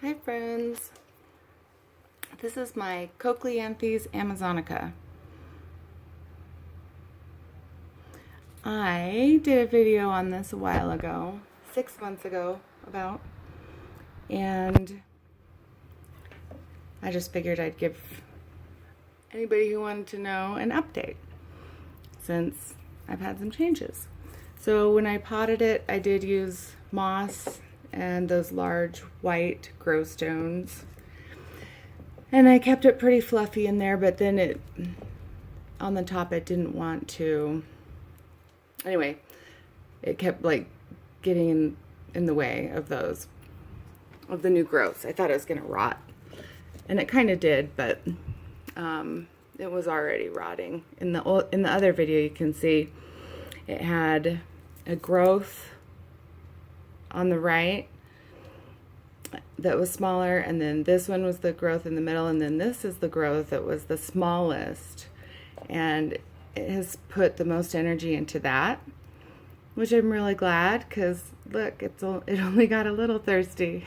Hi friends, this is my Cochleanthes Amizonica. I did a video on this a while ago, 6 months ago about, and I just figured I'd give anybody who wanted to know an update since I've had some changes. So when I potted it, I did use moss and those large white grow stones. And I kept it pretty fluffy in there, but then on the top, it didn't want to, anyway, it kept like getting in the way of the new growths. I thought it was going to rot, and it kind of did, but it was already rotting. In the other video, you can see it had a growth on the right that was smaller, and then this one was the growth in the middle, and then this is the growth that was the smallest, and it has put the most energy into that, which I'm really glad, because look, it only got a little thirsty.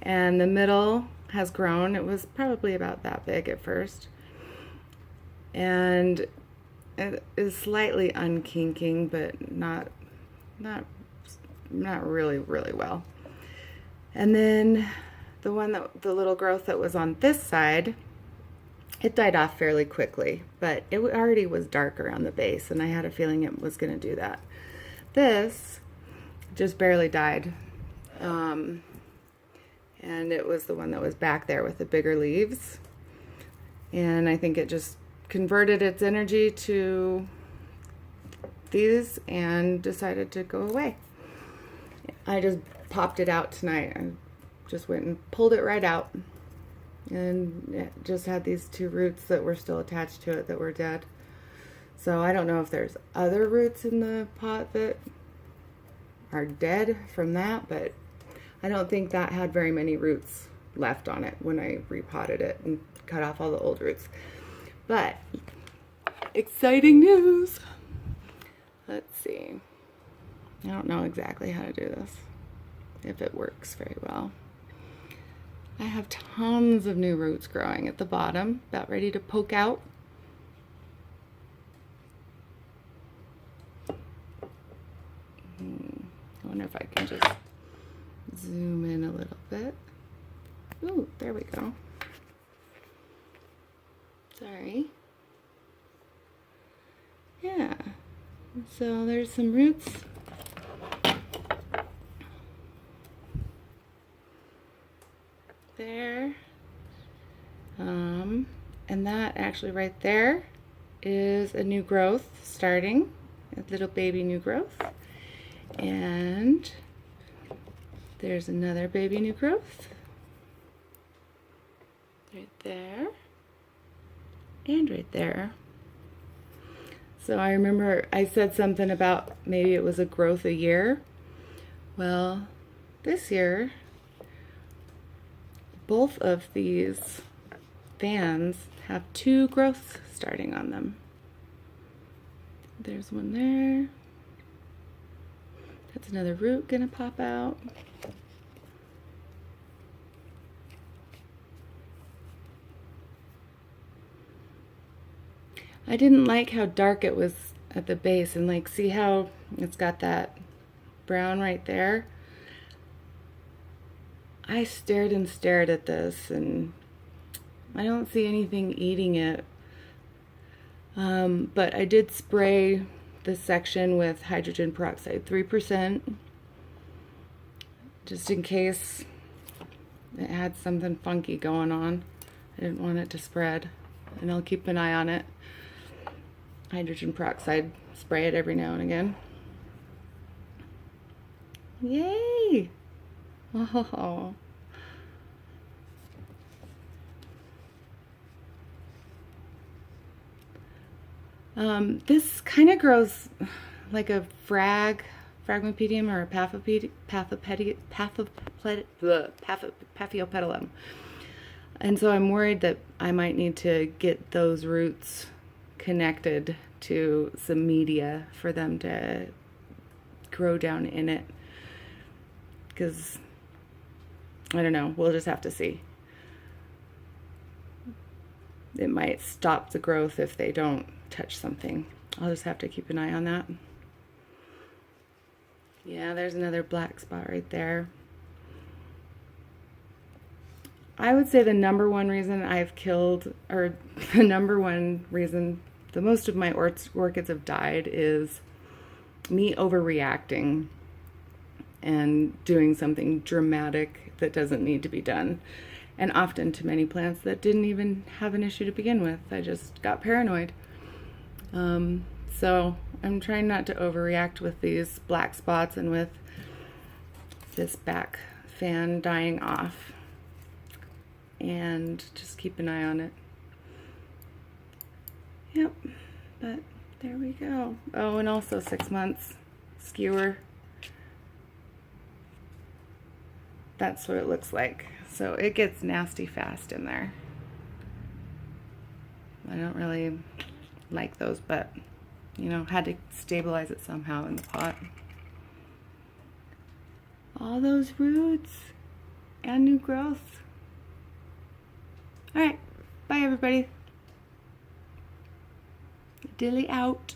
And the middle has grown. It was probably about that big at first, and it is slightly unkinking, but not really well. And then the little growth that was on this side, it died off fairly quickly, but it already was darker on the base, and I had a feeling it was going to do that. This just barely died, and it was the one that was back there with the bigger leaves, and I think it just converted its energy to these and decided to go away. I just popped it out tonight. I just went and pulled it right out, and it just had these two roots that were still attached to it that were dead. So I don't know if there's other roots in the pot that are dead from that, but I don't think that had very many roots left on it when I repotted it and cut off all the old roots. But exciting news. Let's see. I don't know exactly how to do this, if it works very well. I have tons of new roots growing at the bottom, about ready to poke out. I wonder if I can just zoom in a little bit. Ooh, there we go. Sorry. Yeah, so there's some roots. There, and that actually right there is a new growth starting, a little baby new growth, and there's another baby new growth right there and right there. So I remember I said something about maybe it was a growth a year. Well, this year both of these fans have 2 growths starting on them. There's one there. That's another root gonna pop out. I didn't like how dark it was at the base, and like, see how it's got that brown right there? I stared and stared at this, and I don't see anything eating it. But I did spray this section with hydrogen peroxide 3%, just in case it had something funky going on. I didn't want it to spread, and I'll keep an eye on it. Hydrogen peroxide, spray it every now and again. Yay! Oh. This kind of grows like a phragmipedium or a paphiopedilum. And so I'm worried that I might need to get those roots connected to some media for them to grow down in it, because I don't know. We'll just have to see. It might stop the growth if they don't touch something. I'll just have to keep an eye on that. Yeah, there's another black spot right there. I would say the number one reason I've killed, or the number one reason the most of my orchids have died is me overreacting and doing something dramatic that doesn't need to be done. And often to many plants that didn't even have an issue to begin with. I just got paranoid. So I'm trying not to overreact with these black spots and with this back fan dying off. And just keep an eye on it. Yep, but there we go. Oh, and also 6 months skewer. That's what it looks like. So it gets nasty fast in there. I don't really like those, but you know, had to stabilize it somehow in the pot. All those roots and new growth. All right, bye everybody. Dilly out.